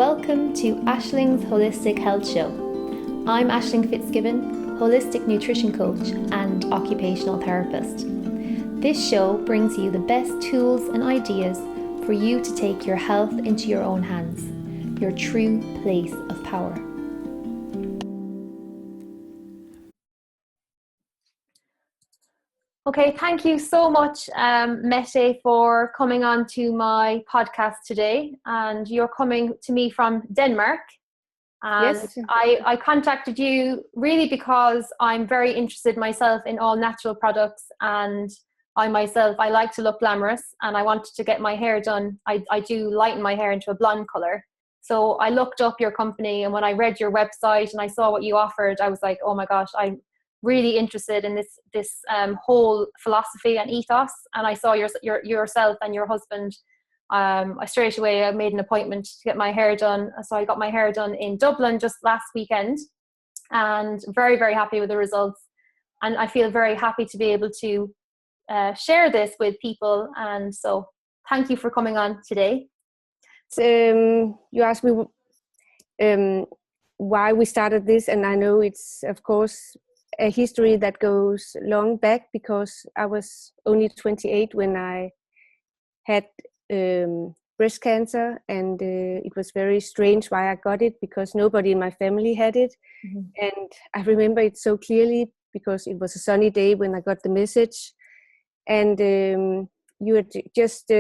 Welcome to Ashling's Holistic Health Show. I'm Aisling Fitzgibbon, holistic nutrition coach and occupational therapist. This show brings you the best tools and ideas for you to take your health into your own hands, your true place of power. Okay, thank you so much, Mette, for coming on to my podcast today. And you're coming to me from Denmark. And Yes. I contacted you really because I'm very interested myself in all natural products, and I like to look glamorous, and I wanted to get my hair done. I do lighten my hair into a blonde color. So I looked up your company, and when I read your website and I saw what you offered, I was like, oh my gosh, I'm really interested in this whole philosophy and ethos. And I saw yourself and your husband. I straight away made an appointment to get my hair done. So I got my hair done in Dublin just last weekend, and very, very happy with the results. And I feel very happy to be able to share this with people. And so thank you for coming on today. You asked me why we started this, and I know it's, of course, a history that goes long back, because I was only 28 when I had breast cancer, and it was very strange why I got it, because nobody in my family had it. Mm-hmm. And I remember it so clearly because it was a sunny day when I got the message, and you had just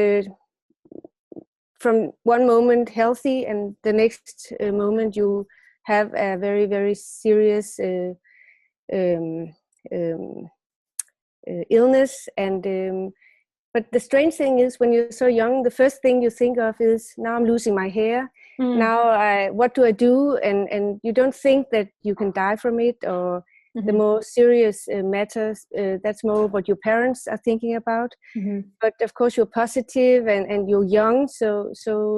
from one moment healthy, and the next moment you have a very, very serious illness. And but the strange thing is, when you're so young, the first thing you think of is, now I'm losing my hair. Now what do I do? And you don't think that you can die from it, or the more serious matters. That's more what your parents are thinking about. But of course you're positive, and you're young, so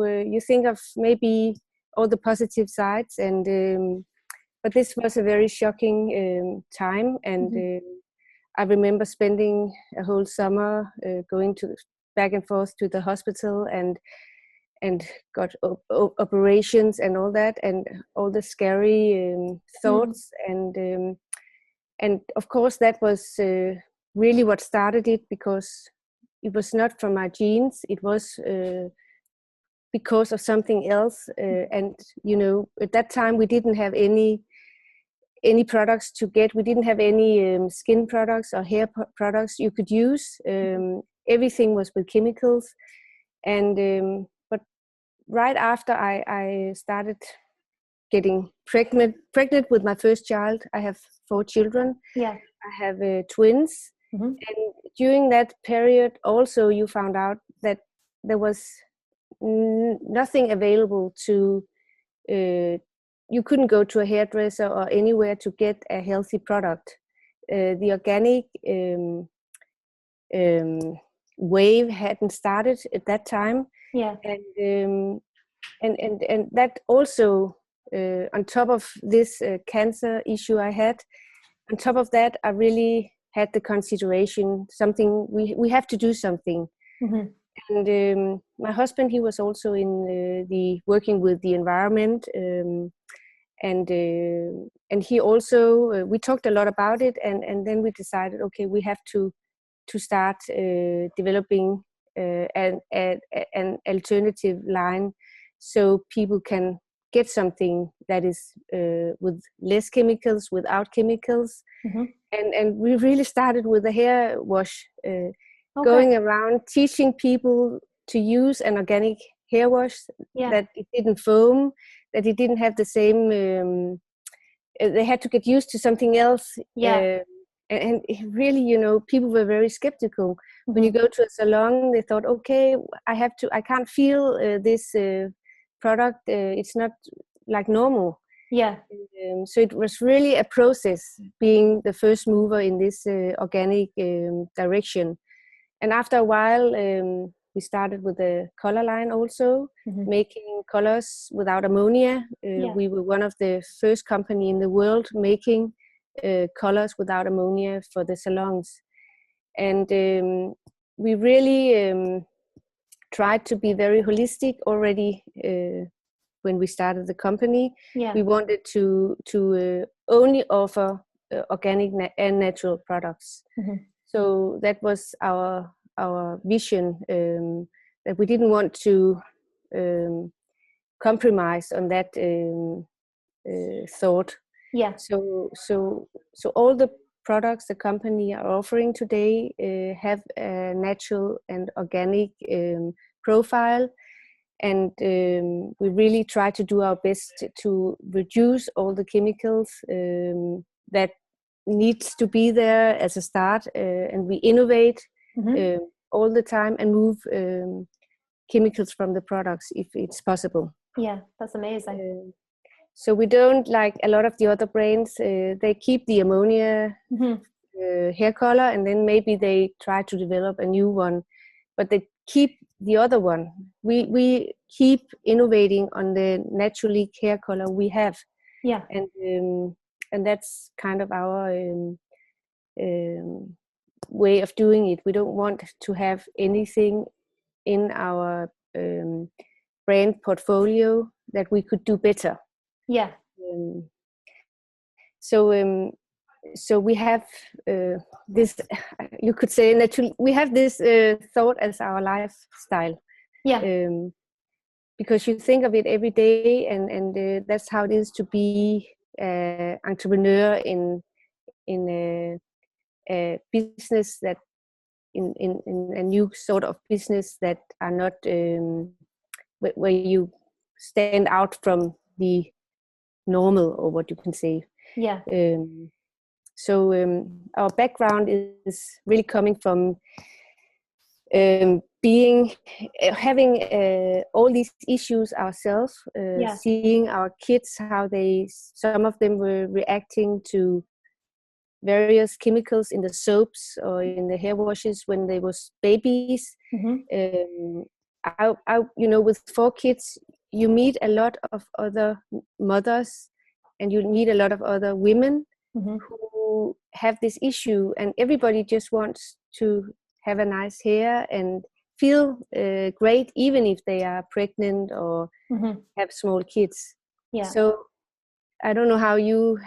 you think of maybe all the positive sides. And but this was a very shocking time, and I remember spending a whole summer going back and forth to the hospital, and got operations and all that, and all the scary thoughts. And of course that was really what started it, because it was not from my genes. It was because of something else. And at that time we didn't have any products to get. We didn't have any skin products or hair products you could use. Everything was with chemicals. And but right after I started getting pregnant with my first child, I have 4 children. Yeah, I have twins. And during that period also, you found out that there was nothing available to you couldn't go to a hairdresser or anywhere to get a healthy product. The organic wave hadn't started at that time. yeah. And that also, on top of this cancer issue I had, on top of that, I really had the consideration, something we have to do something. And my husband, he was also in the working with the environment. And he also, we talked a lot about it, and then we decided, okay, we have to start developing an alternative line, so people can get something that is with less chemicals, without chemicals. And we really started with the hair wash, going around teaching people to use an organic hair wash, that it didn't foam, that it didn't have the same, they had to get used to something else. And really, people were very skeptical. When you go to a salon, they thought, okay, I can't feel this product. It's not like normal. So it was really a process, being the first mover in this organic direction. And after a while, we started with a color line also, making colors without ammonia. We were one of the first company in the world making colors without ammonia for the salons. And we really tried to be very holistic already when we started the company. Yeah. We wanted to only offer organic and natural products. Mm-hmm. So that was our vision, that we didn't want to compromise on that thought. Yeah. So all the products the company are offering today have a natural and organic profile, and we really try to do our best to reduce all the chemicals that needs to be there as a start, and we innovate all the time and move chemicals from the products if it's possible. Yeah, that's amazing. So we don't, like a lot of the other brands, they keep the ammonia hair color, and then maybe they try to develop a new one, but they keep the other one. We keep innovating on the Natulique hair color we have. Yeah. And that's kind of our way of doing it. We don't want to have anything in our brand portfolio that we could do better. Yeah. So we have this, you could say, we have this thought as our lifestyle. Yeah. Because you think of it every day, and that's how it is to be an entrepreneur in a business that in a new sort of business that are not where you stand out from the normal, or what you can say. Yeah. So our background is really coming from having all these issues ourselves, seeing our kids, how some of them were reacting to various chemicals in the soaps or in the hair washes when they was babies. With 4 kids, you meet a lot of other mothers, and you meet a lot of other women who have this issue, and everybody just wants to have a nice hair and feel great, even if they are pregnant or have small kids. Yeah. So I don't know how you're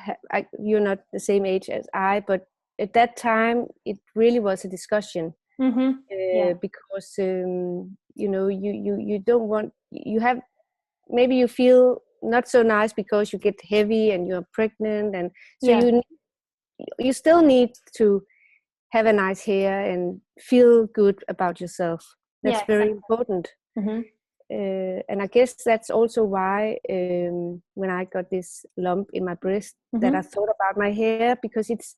not the same age as I, but at that time it really was a discussion. Because you don't want, maybe you feel not so nice because you get heavy and you're pregnant, and so you still need to have a nice hair and feel good about yourself. That's very important. And I guess that's also why when I got this lump in my breast, that I thought about my hair, because it's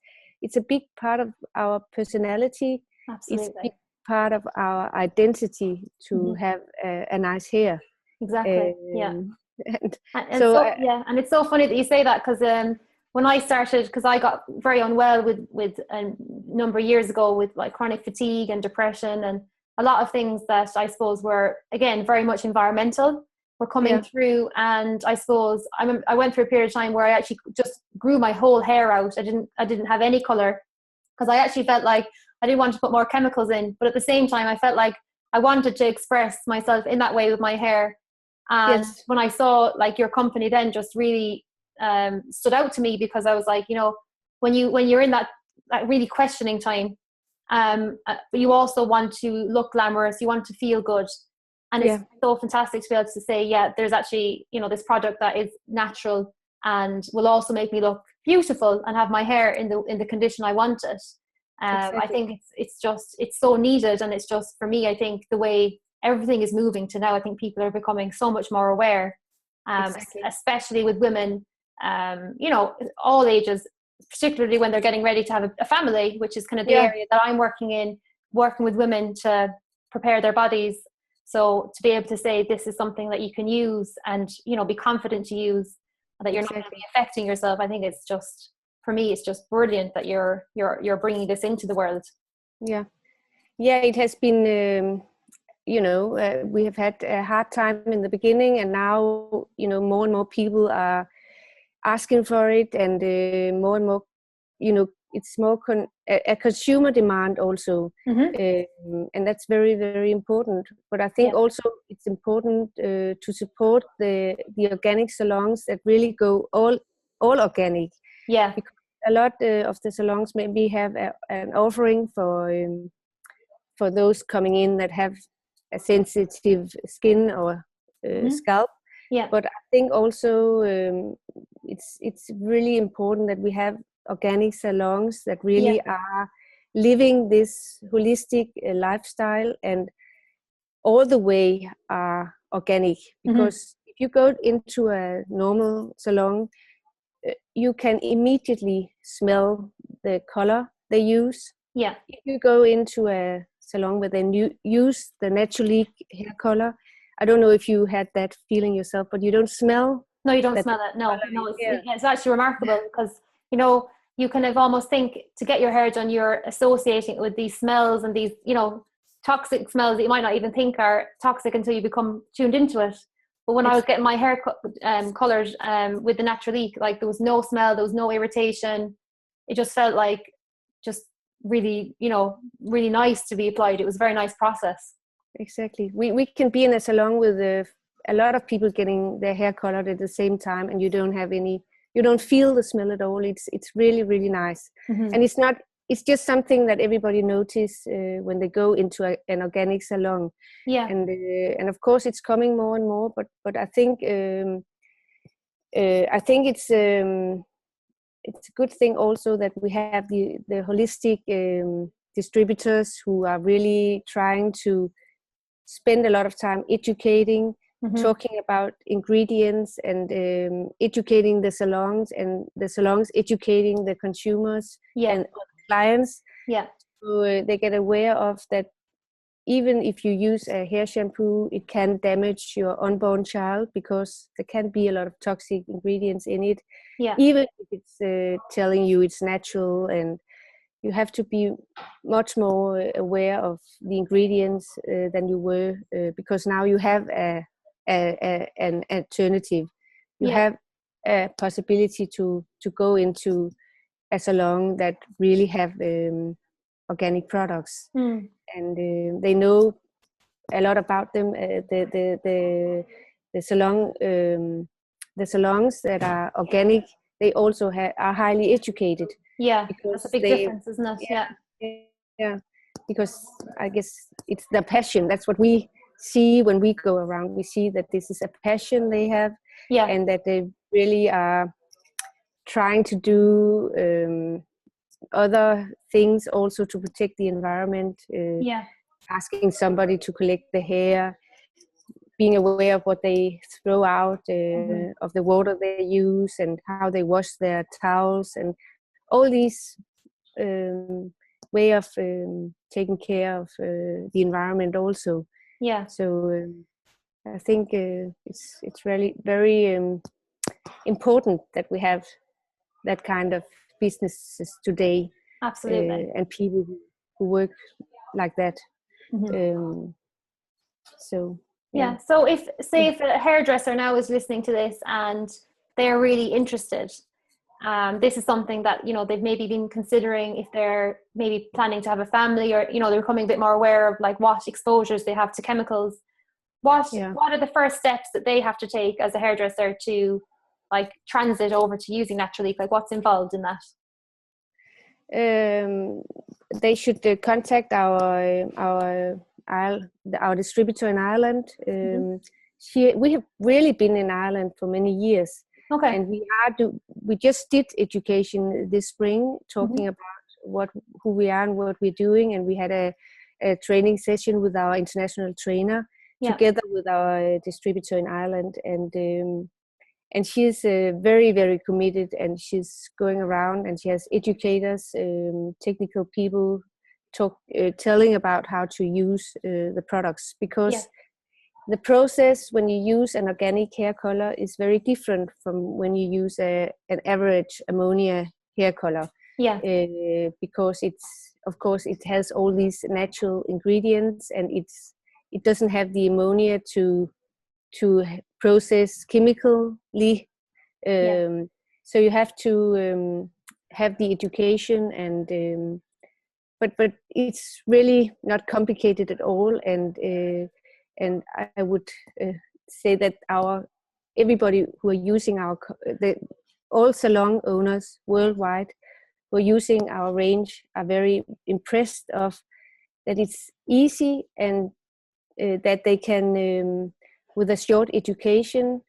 a big part of our personality. Absolutely. It's a big part of our identity to have a nice hair. Exactly. And it's so funny that you say that, because when I started, because I got very unwell with a number of years ago with like chronic fatigue and depression, and a lot of things that I suppose were, again, very much environmental, were coming through. And I suppose I went through a period of time where I actually just grew my whole hair out. I didn't have any color, because I actually felt like I didn't want to put more chemicals in, but at the same time I felt like I wanted to express myself in that way with my hair. And when I saw like your company then just really stood out to me, because I was like, when you're in that really questioning time, but you also want to look glamorous, you want to feel good, and it's so fantastic to be able to say, there's actually this product that is natural and will also make me look beautiful and have my hair in the condition I want it. I think it's so needed, and it's just, for me, I think the way everything is moving to now, I think people are becoming so much more aware, especially with women, all ages, particularly when they're getting ready to have a family, which is kind of the area that I'm working with women to prepare their bodies. So to be able to say this is something that you can use and, be confident to use, that you're not going to be affecting yourself. I think it's just, for me, it's just brilliant that you're bringing this into the world. Yeah, it has been, we have had a hard time in the beginning, and now, more and more people are asking for it, and more and more, it's more a consumer demand also, and that's very, very important. But I think also it's important to support the organic salons that really go all organic. Yeah. Because a lot of the salons maybe have an offering for those coming in that have a sensitive skin or scalp. Yeah. But I think also it's really important that we have organic salons that really are living this holistic lifestyle and all the way are organic. Because if you go into a normal salon, you can immediately smell the color they use. Yeah. If you go into a salon where they use the Natulique hair color, I don't know if you had that feeling yourself, but you don't smell. No, you don't smell it. No, it's actually remarkable because, you know, you kind of almost think to get your hair done, you're associating it with these smells and these, you know, toxic smells that you might not even think are toxic until you become tuned into it. But when I was getting my hair colored with the Natulique, like there was no smell, there was no irritation. It just felt like just really, you know, really nice to be applied. It was a very nice process. Exactly. We can be in a salon with a lot of people getting their hair colored at the same time, and you don't feel the smell at all. It's really, really nice. And it's just something that everybody notice when they go into an organic salon. Yeah. And of course it's coming more and more, but I think it's a good thing also that we have the holistic distributors who are really trying to spend a lot of time educating, talking about ingredients, and educating the salons, and the salons educating the consumers and clients. Yeah. So they get aware of that even if you use a hair shampoo, it can damage your unborn child because there can be a lot of toxic ingredients in it. Yeah. Even if it's telling you it's natural, and you have to be much more aware of the ingredients than you were because now you have an alternative. You have a possibility to go into a salon that really have organic products, and they know a lot about them. The salon, the salons that are organic, they also are highly educated. Yeah, that's a big difference, isn't it? Yeah, because I guess it's the passion. That's what we see when we go around. We see that this is a passion they have, and that they really are trying to do other things also to protect the environment. Asking somebody to collect the hair, being aware of what they throw out, of the water they use, and how they wash their towels, and all these way of taking care of the environment also. Yeah. So I think it's really very important that we have that kind of businesses today. Absolutely. And people who work like that. So so if a hairdresser now is listening to this and they're really interested, this is something that, you know, they've maybe been considering if they're maybe planning to have a family, or, you know, they're becoming a bit more aware of like what exposures they have to chemicals. What are the first steps that they have to take as a hairdresser to like transit over to using Natulique? Like what's involved in that? They should contact our distributor in Ireland. We have really been in Ireland for many years. Okay. And we just did education this spring, talking about who we are and what we're doing, and we had a training session with our international trainer together with our distributor in Ireland, and she's very, very committed, and she's going around and she has educators, technical people telling about how to use the products, because the process when you use an organic hair color is very different from when you use an average ammonia hair color. Because it has all these natural ingredients, and it doesn't have the ammonia to process chemically. So you have to have the education, and but it's really not complicated at all, and I would say that everybody who are using all salon owners worldwide who are using our range are very impressed of that it's easy, and that they can with a short education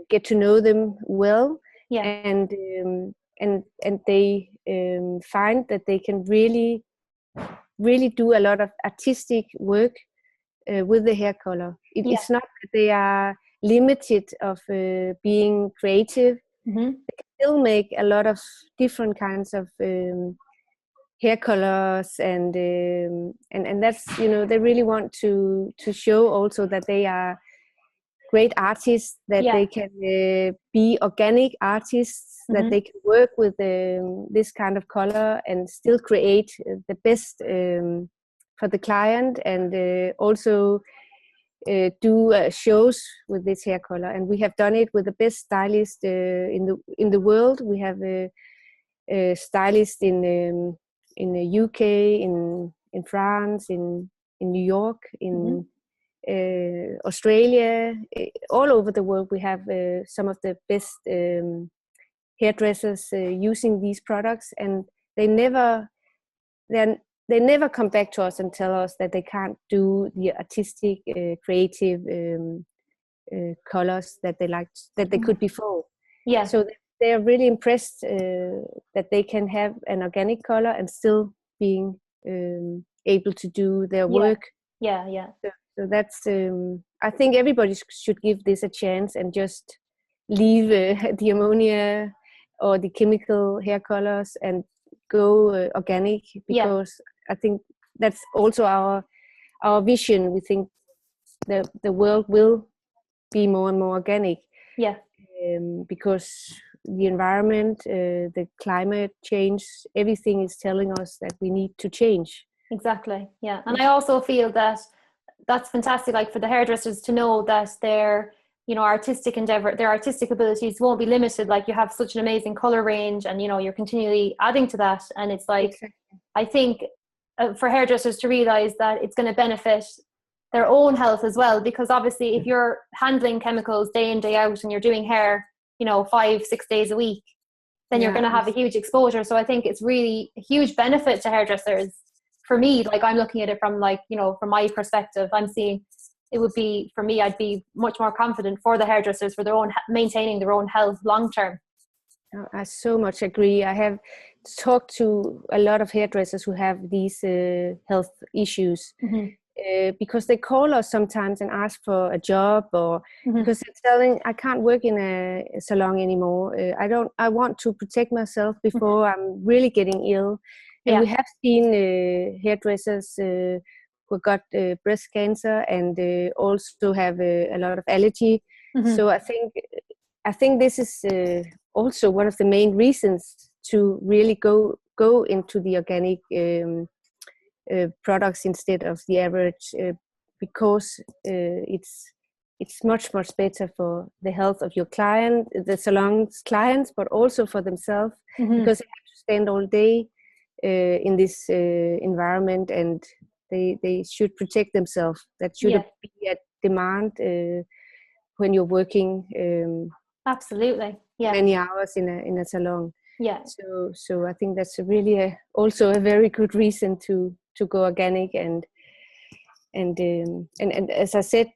get to know them well, Yeah. and they find that they can really do a lot of artistic work with the hair color. It's not that they are limited of being creative. They can still make a lot of different kinds of hair colors, and that's, they really want to show also that they are great artists, that they can be organic artists, that they can work with this kind of color and still create the best for the client, and also do shows with this hair color. And we have done it with the best stylist in the world. We have a stylist in the UK, in France, in New York, in Australia, all over the world. We have some of the best hairdressers using these products, and they never come back to us and tell us that they can't do the artistic, creative colors that they liked, that they could before. Yeah. So they are really impressed that they can have an organic color and still being able to do their work. Yeah. So that's, I think everybody should give this a chance and just leave the ammonia or the chemical hair colors and go organic, because I think that's also our vision. We think the world will be more and more organic. Yeah. Because the environment, the climate change, everything is telling us that we need to change. Exactly. Yeah. And I also feel that that's fantastic, like for the hairdressers to know that their, artistic endeavor, their artistic abilities won't be limited. Like, you have such an amazing color range, and you're continually adding to that. And it's like, exactly. I think for hairdressers to realize that it's going to benefit their own health as well, because obviously if you're handling chemicals day in, day out, and you're doing hair 5-6 days a week, then you're going to have a huge exposure. So I think it's really a huge benefit to hairdressers. For me, like, I'm looking at it from from my perspective, I'm seeing it would be, for me, I'd be much more confident for the hairdressers for their own, maintaining their own health long term. I so much agree. I have talked to a lot of hairdressers who have these health issues, because they call us sometimes and ask for a job, or because they're telling, I can't work in a salon anymore. I want to protect myself before I'm really getting ill. And we have seen hairdressers who got breast cancer, and also have a lot of allergy. So I think this is also one of the main reasons to really go into the organic products instead of the average, because it's much better for the health of your client, the salon's clients, but also for themselves, because they have to stand all day in this environment, and they should protect themselves. That shouldn't be a demand when you're working absolutely many hours in a salon. So I think that's really also a very good reason to go organic, and as I said,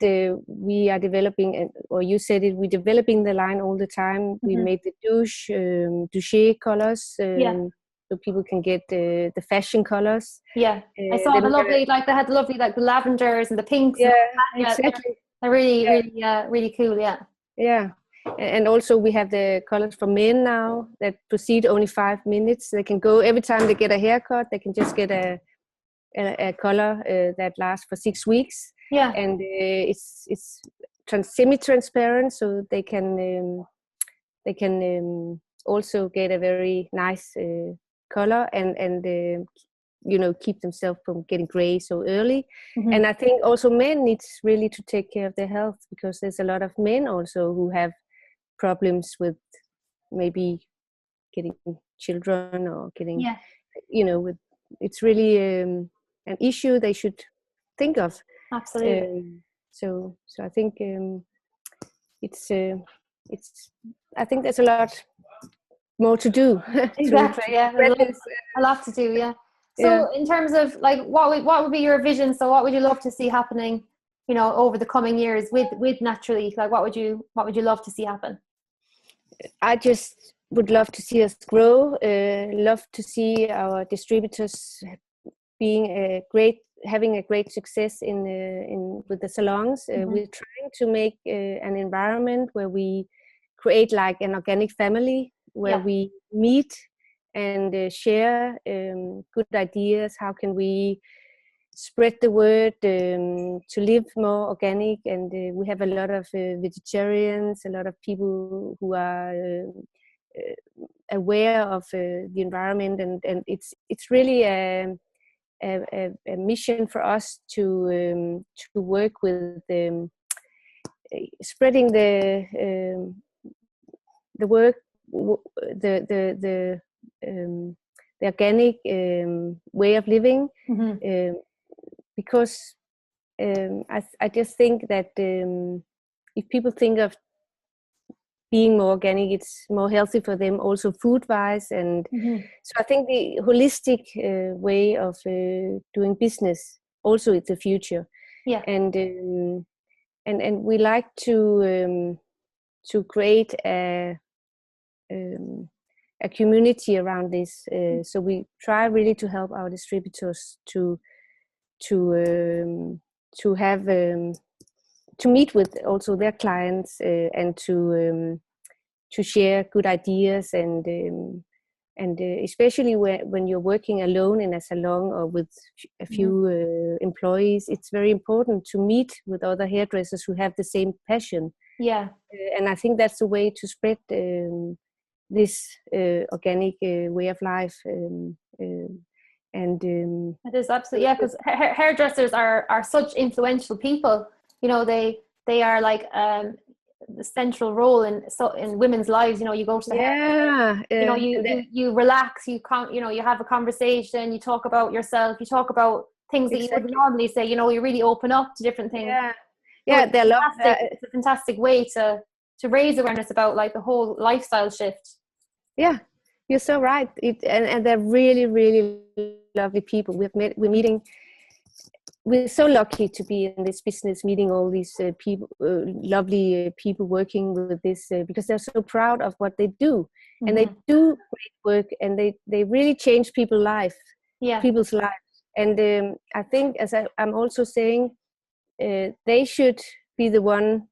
we are developing, or you said it, we're developing the line all the time. We made the douche colors, so people can get the fashion colors. I saw the lovely, like they had the lovely, like the lavenders and the pinks. Exactly. They're really really cool. And also we have the colors for men now that proceed only 5 minutes. They can go every time they get a haircut. They can just get a color that lasts for 6 weeks. And it's semi-transparent, so they can also get a very nice color, and keep themselves from getting gray so early. And I think also men needs really to take care of their health, because there's a lot of men also who have problems with maybe getting children or getting, Yeah, with, it's really an issue they should think of. absolutely. So I think it's I think there's a lot more to do Exactly. to Yeah, spread this. a lot to do. Yeah. Yeah. So, in terms of like, what would be your vision? So, what would you love to see happening? Over the coming years with Natulique, like what would you love to see happen? I just would love to see us grow. Love to see our distributors having a great success in with the salons. We're trying to make an environment where we create like an organic family, where we meet and share good ideas. How can we spread the word to live more organic? And we have a lot of vegetarians, a lot of people who are aware of the environment, and it's really a mission for us to work with spreading the work, the organic way of living, because I just think that if people think of being more organic, it's more healthy for them, also food-wise, and so I think the holistic way of doing business also is the future. Yeah. And we like to create a community around this. So we try really to help our distributors to have to meet with also their clients and to share good ideas, and especially when you're working alone in a salon or with a few employees, it's very important to meet with other hairdressers who have the same passion. Yeah. And I think that's the way to spread this organic way of life. It is absolutely, because hairdressers are such influential people. They are like the central role in women's lives. You go to the hair, you relax, you have a conversation, you talk about yourself, you talk about things that you wouldn't normally say. You really open up to different things. It's a fantastic way to raise awareness about like the whole lifestyle shift. Yeah, you're so right. And they're really, really lovely people. We're meeting. We're so lucky to be in this business, meeting all these people, lovely people working with this, because they're so proud of what they do, and they do great work, and they really change people's lives. And I think, as I'm also saying, they should be the one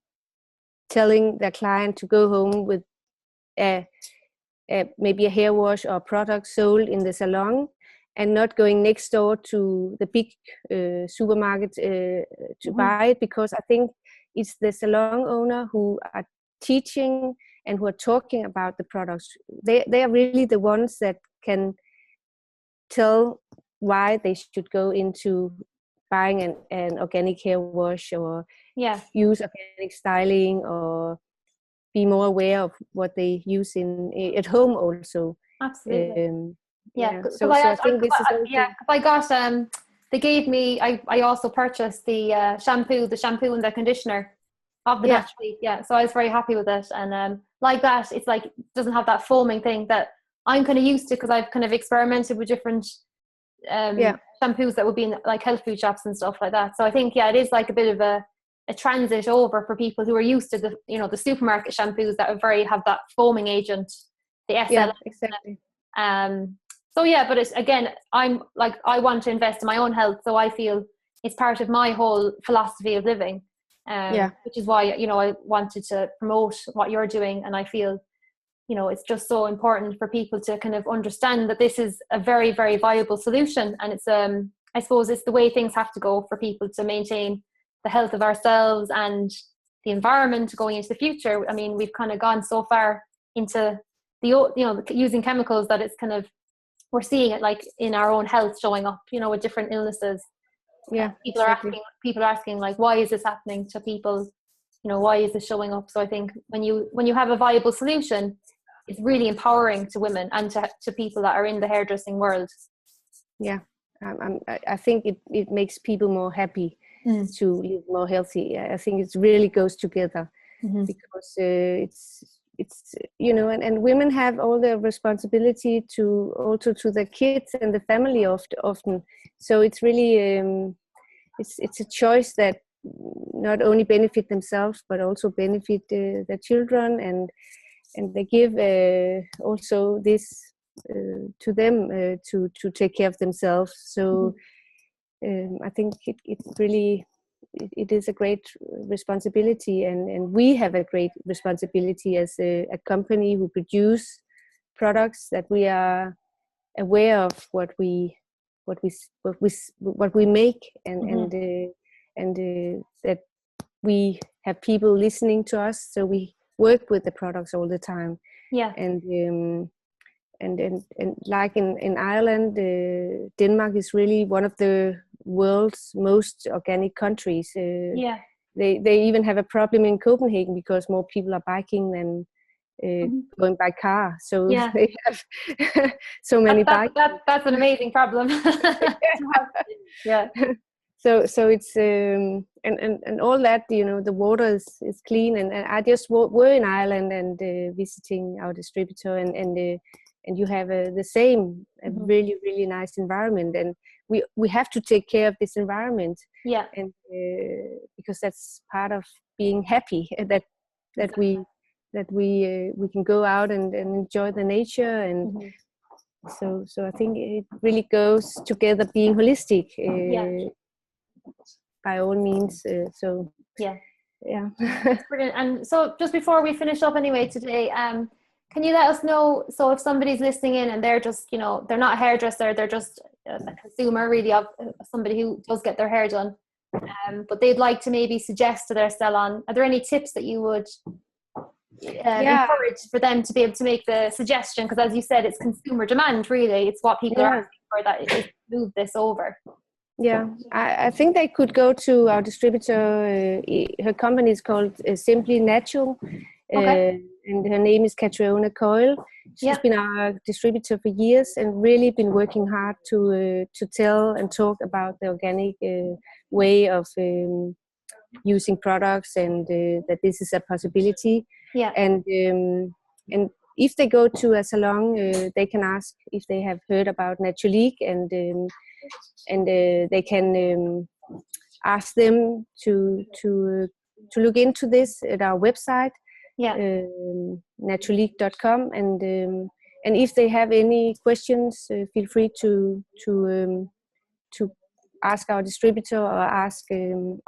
telling their client to go home with maybe a hair wash or a product sold in the salon, and not going next door to the big supermarket to buy it, because I think it's the salon owner who are teaching and who are talking about the products. They are really the ones that can tell why they should go into buying an organic hair wash, or use organic styling, or be more aware of what they use at home also. Absolutely. So I think this is I got they gave me, I also purchased the shampoo and the conditioner of the Natulique. So I was very happy with it, and like that, it's like, it doesn't have that foaming thing that I'm kind of used to, because I've kind of experimented with different shampoos that would be in like health food shops and stuff like that. So I think it is like a bit of a transit over for people who are used to the supermarket shampoos that have that foaming agent, the SL. Exactly. But it's, again, I'm like, I want to invest in my own health, so I feel it's part of my whole philosophy of living, which is why I wanted to promote what you're doing. And I feel it's just so important for people to kind of understand that this is a very, very viable solution, and it's I suppose it's the way things have to go for people to maintain the health of ourselves and the environment going into the future. I mean, we've kind of gone so far into using chemicals that it's kind of, we're seeing it like in our own health showing up, with different illnesses. People are asking like, why is this happening to people? Why is this showing up? So I think when you have a viable solution, it's really empowering to women and to people that are in the hairdressing world. Yeah, I think it makes people more happy to live more healthy. I think it really goes together because it's and women have all the responsibility to also to the kids and the family often. So it's really it's a choice that not only benefit themselves but also benefit their children, and they give also this to them to take care of themselves. So I think it really it is a great responsibility, and we have a great responsibility as a company who produce products, that we are aware of what we make, and that we have people listening to us, so we work with the products all the time. And like in Ireland, Denmark is really one of the world's most organic countries. They even have a problem in Copenhagen because more people are biking than going by car. So they have so many bikes. That's an amazing problem. So it's and all that, the water is clean, and I just were in Ireland and visiting our distributor, and you have the same really, really nice environment, and we have to take care of this environment, and because that's part of being happy, that we can go out and enjoy the nature, and so I think it really goes together, being holistic by all means. That's brilliant. And so just before we finish up anyway today, can you let us know, so if somebody's listening in and they're just, they're not a hairdresser, they're just a consumer really of somebody who does get their hair done, but they'd like to maybe suggest to their salon, are there any tips that you would encourage for them to be able to make the suggestion? Because as you said, it's consumer demand really, it's what people are asking for, that it move this over. I think they could go to our distributor. Her company is called Simply Natural, and her name is Catriona Coyle. She's been our distributor for years and really been working hard to tell and talk about the organic way of using products, and that this is a possibility. And if they go to a salon, they can ask if they have heard about Natulique, and they can ask them to look into this at our website, natulique.com, and if they have any questions, feel free to ask our distributor or ask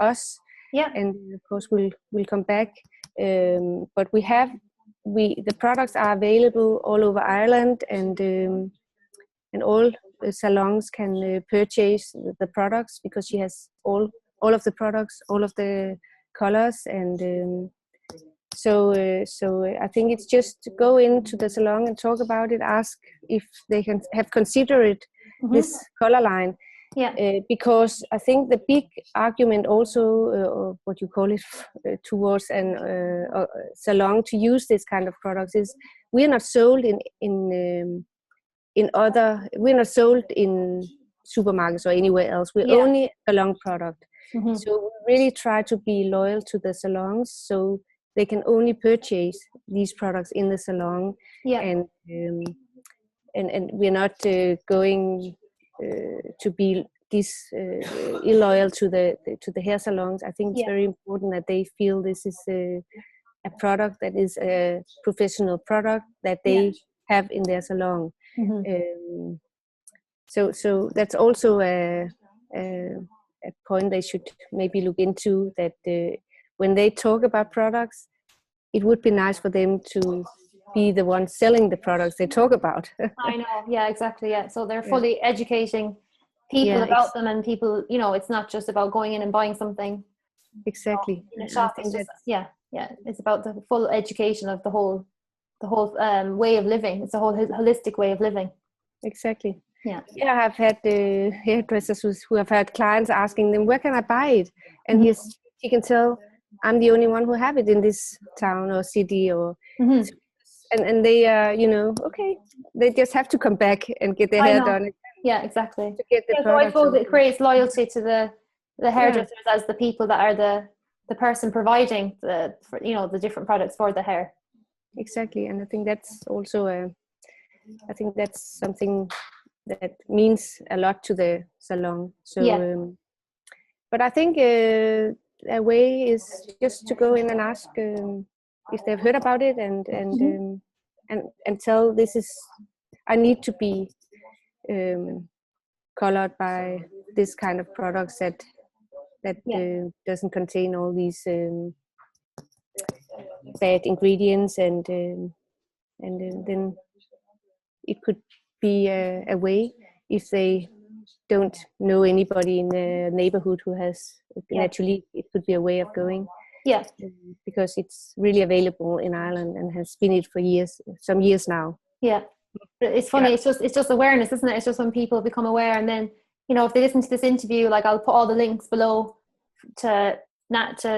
us, and of course we'll come back. But the products are available all over Ireland, and all salons can purchase the products, because she has all of the products, all of the colors, and so I think it's just to go into the salon and talk about it, ask if they can have considered this color line, because I think the big argument also, or what you call it, towards a salon to use this kind of products is we are not sold we're not sold in supermarkets or anywhere else. We're only a salon product. So we really try to be loyal to the salons, so they can only purchase these products in the salon, and we're not going to be illoyal to the hair salons. I think it's very important that they feel this is a product that is a professional product that they have in their salon. So that's also a point they should maybe look into, that when they talk about products, it would be nice for them to be the ones selling the products they talk about. I know, exactly, so they're fully educating people about them, and people, it's not just about going in and buying something exactly in a shop. It's just, it's about the full education of the whole way of living. It's a whole holistic way of living. Exactly. I've had hairdressers who have had clients asking them, where can I buy it? And he can tell, I'm the only one who have it in this town or city, or and they are, okay, they just have to come back and get their I hair know. done Yeah, exactly. to get the So I product. suppose it creates loyalty to the hairdressers as the people that are the person providing the different products for the hair. Exactly, and I think that's also I think that's something that means a lot to the salon. So, but I think a way is just to go in and ask if they've heard about it, and tell this is, I need to be colored by this kind of products that doesn't contain all these bad ingredients, and then it could be a way, if they don't know anybody in the neighborhood who has Natulique, it could be a way of going. Yeah. Because it's really available in Ireland and has been it for some years now. Yeah. It's funny, it's just awareness, isn't it? It's just when people become aware, and then, if they listen to this interview, like I'll put all the links below to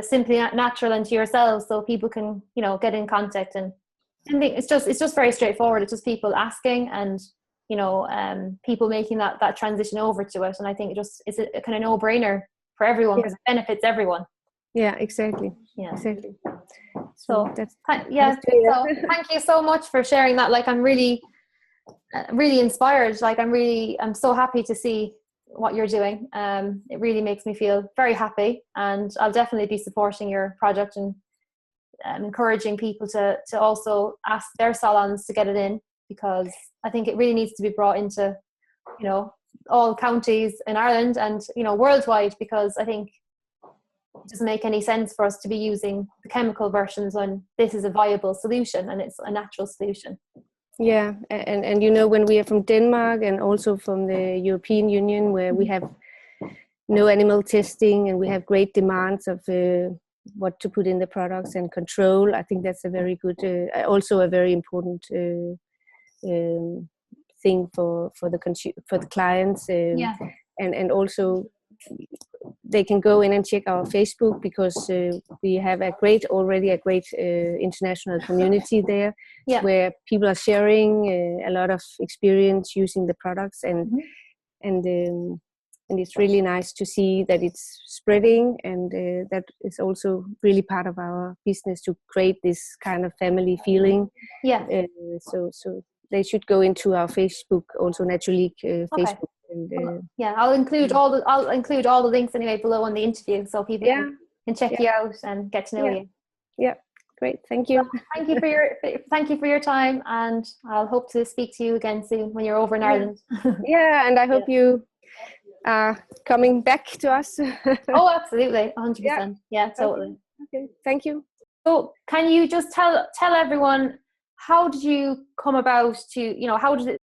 Simply Natural and to yourselves, so people can, get in contact, and it's just very straightforward. It's just people asking, and people making that transition over to it. And I think it's a kind of no-brainer for everyone, because it benefits everyone. Yeah, exactly. Yeah, exactly. So thank you so much for sharing that. Like, I'm really inspired. Like, I'm so happy to see what you're doing. It really makes me feel very happy, and I'll definitely be supporting your project and encouraging people to also ask their salons to get it in, because I think it really needs to be brought into all counties in Ireland and worldwide, because I think it doesn't make any sense for us to be using the chemical versions when this is a viable solution and it's a natural solution. Yeah, and when we are from Denmark and also from the European Union, where we have no animal testing and we have great demands of what to put in the products and control, I think that's a very good, also a very important thing for the clients, and also they can go in and check our Facebook, because we have already a great international community there, where people are sharing a lot of experience using the products, and it's really nice to see that it's spreading, and that is also really part of our business, to create this kind of family feeling. So they should go into our Facebook, also Natulique Facebook. And, I'll include all the links anyway below on the interview, so people can check you out and get to know you. Yeah, great. Thank you. So thank you for your time, and I'll hope to speak to you again soon when you're over in Ireland. And I hope you are coming back to us. Oh, absolutely, 100%. Yeah, totally. Okay. Thank you. So, can you just tell everyone, how did you come about to, how did